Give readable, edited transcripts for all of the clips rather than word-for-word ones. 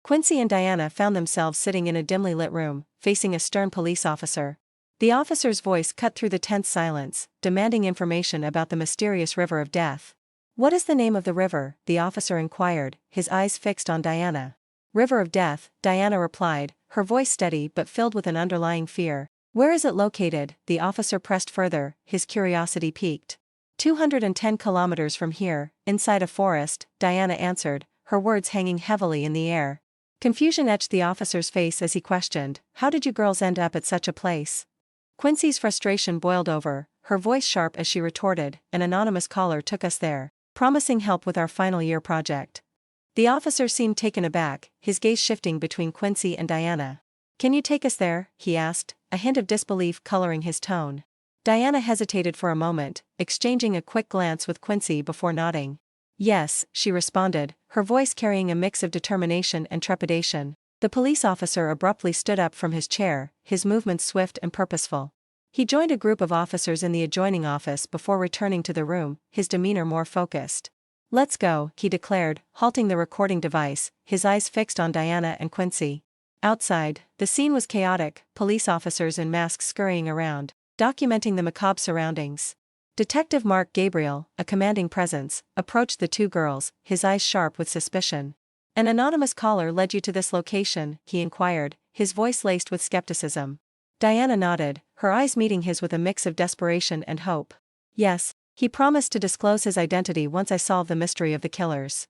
Quincy and Diana found themselves sitting in a dimly lit room, facing a stern police officer. The officer's voice cut through the tense silence, demanding information about the mysterious river of death. "What is the name of the river?" the officer inquired, his eyes fixed on Diana. "River of Death," Diana replied, her voice steady but filled with an underlying fear. "Where is it located?" the officer pressed further, his curiosity piqued. 210 kilometers from here, inside a forest," Diana answered, her words hanging heavily in the air. Confusion etched the officer's face as he questioned, "How did you girls end up at such a place?" Quincy's frustration boiled over, her voice sharp as she retorted, "An anonymous caller took us there, promising help with our final year project." The officer seemed taken aback, his gaze shifting between Quincy and Diana. "Can you take us there?" he asked, a hint of disbelief coloring his tone. Diana hesitated for a moment, exchanging a quick glance with Quincy before nodding. "Yes," she responded, her voice carrying a mix of determination and trepidation. The police officer abruptly stood up from his chair, his movements swift and purposeful. He joined a group of officers in the adjoining office before returning to the room, his demeanor more focused. "Let's go," he declared, halting the recording device, his eyes fixed on Diana and Quincy. Outside, the scene was chaotic, police officers in masks scurrying around, documenting the macabre surroundings. Detective Mark Gabriel, a commanding presence, approached the two girls, his eyes sharp with suspicion. "An anonymous caller led you to this location?" he inquired, his voice laced with skepticism. Diana nodded, her eyes meeting his with a mix of desperation and hope. "Yes, he promised to disclose his identity once I solve the mystery of the killers."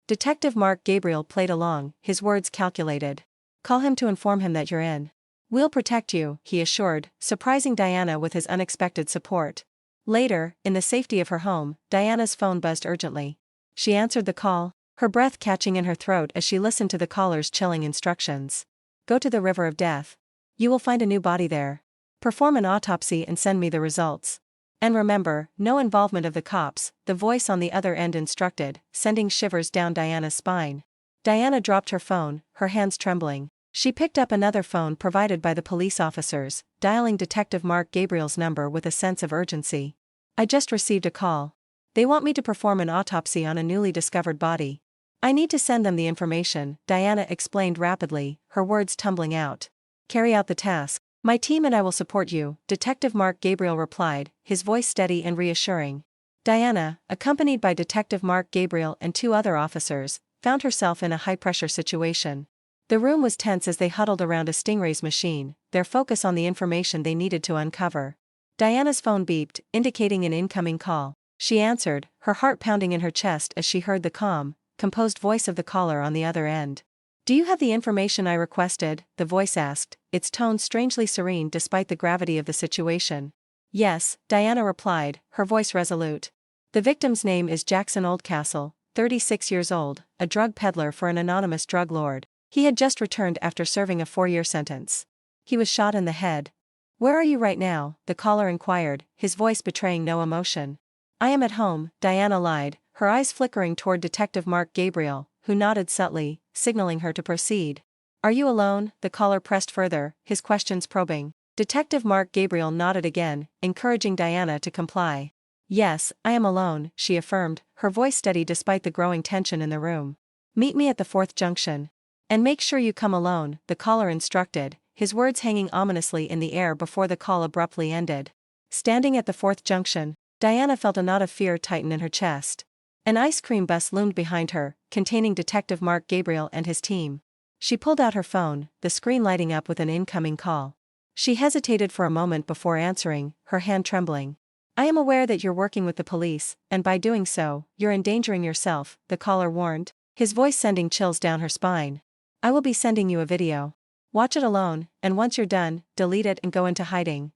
Detective Mark Gabriel played along, his words calculated. "Call him to inform him that you're in. We'll protect you," he assured, surprising Diana with his unexpected support. Later, in the safety of her home, Diana's phone buzzed urgently. She answered the call, her breath catching in her throat as she listened to the caller's chilling instructions. "Go to the River of Death. You will find a new body there. Perform an autopsy and send me the results. And remember, no involvement of the cops," the voice on the other end instructed, sending shivers down Diana's spine. Diana dropped her phone, her hands trembling. She picked up another phone provided by the police officers, dialing Detective Mark Gabriel's number with a sense of urgency. "I just received a call. They want me to perform an autopsy on a newly discovered body. I need to send them the information," Diana explained rapidly, her words tumbling out. "Carry out the task. My team and I will support you," Detective Mark Gabriel replied, his voice steady and reassuring. Diana, accompanied by Detective Mark Gabriel and two other officers, found herself in a high-pressure situation. The room was tense as they huddled around a Stingray's machine, their focus on the information they needed to uncover. Diana's phone beeped, indicating an incoming call. She answered, her heart pounding in her chest as she heard the calm, composed voice of the caller on the other end. "Do you have the information I requested?" the voice asked, its tone strangely serene despite the gravity of the situation. "Yes," Diana replied, her voice resolute. "The victim's name is Jackson Oldcastle, 36 years old, a drug peddler for an anonymous drug lord. He had just returned after serving a 4-year sentence. He was shot in the head." "Where are you right now?" the caller inquired, his voice betraying no emotion. "I am at home," Diana lied, her eyes flickering toward Detective Mark Gabriel, who nodded subtly, signaling her to proceed. "Are you alone?" the caller pressed further, his questions probing. Detective Mark Gabriel nodded again, encouraging Diana to comply. "Yes, I am alone," she affirmed, her voice steady despite the growing tension in the room. "Meet me at the 4th junction. And make sure you come alone," the caller instructed, his words hanging ominously in the air before the call abruptly ended. Standing at the 4th junction, Diana felt a knot of fear tighten in her chest. An ice cream bus loomed behind her, containing Detective Mark Gabriel and his team. She pulled out her phone, the screen lighting up with an incoming call. She hesitated for a moment before answering, her hand trembling. "I am aware that you're working with the police, and by doing so, you're endangering yourself," the caller warned, his voice sending chills down her spine. "I will be sending you a video. Watch it alone, and once you're done, delete it and go into hiding."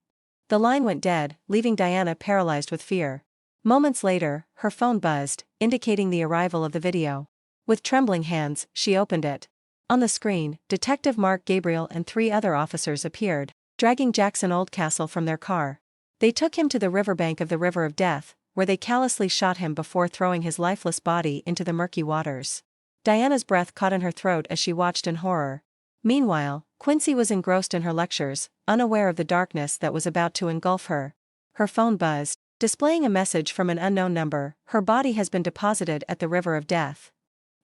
The line went dead, leaving Diana paralyzed with fear. Moments later, her phone buzzed, indicating the arrival of the video. With trembling hands, she opened it. On the screen, Detective Mark Gabriel and 3 other officers appeared, dragging Jackson Oldcastle from their car. They took him to the riverbank of the River of Death, where they callously shot him before throwing his lifeless body into the murky waters. Diana's breath caught in her throat as she watched in horror. Meanwhile, Quincy was engrossed in her lectures, unaware of the darkness that was about to engulf her. Her phone buzzed, displaying a message from an unknown number. "Her body has been deposited at the River of Death."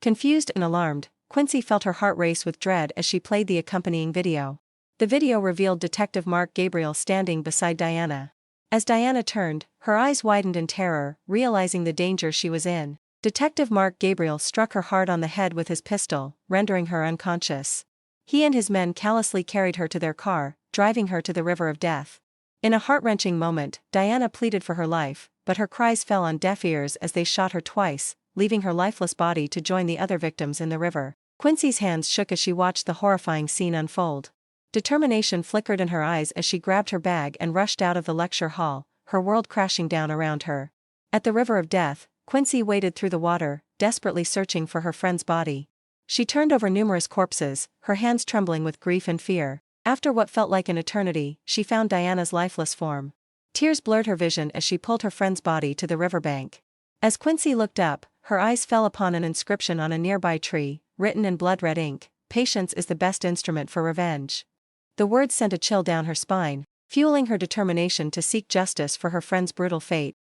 Confused and alarmed, Quincy felt her heart race with dread as she played the accompanying video. The video revealed Detective Mark Gabriel standing beside Diana. As Diana turned, her eyes widened in terror, realizing the danger she was in. Detective Mark Gabriel struck her hard on the head with his pistol, rendering her unconscious. He and his men callously carried her to their car, driving her to the river of death. In a heart-wrenching moment, Diana pleaded for her life, but her cries fell on deaf ears as they shot her twice, leaving her lifeless body to join the other victims in the river. Quincy's hands shook as she watched the horrifying scene unfold. Determination flickered in her eyes as she grabbed her bag and rushed out of the lecture hall, her world crashing down around her. At the river of death, Quincy waded through the water, desperately searching for her friend's body. She turned over numerous corpses, her hands trembling with grief and fear. After what felt like an eternity, she found Diana's lifeless form. Tears blurred her vision as she pulled her friend's body to the riverbank. As Quincy looked up, her eyes fell upon an inscription on a nearby tree, written in blood-red ink: "Patience is the best instrument for revenge." The words sent a chill down her spine, fueling her determination to seek justice for her friend's brutal fate.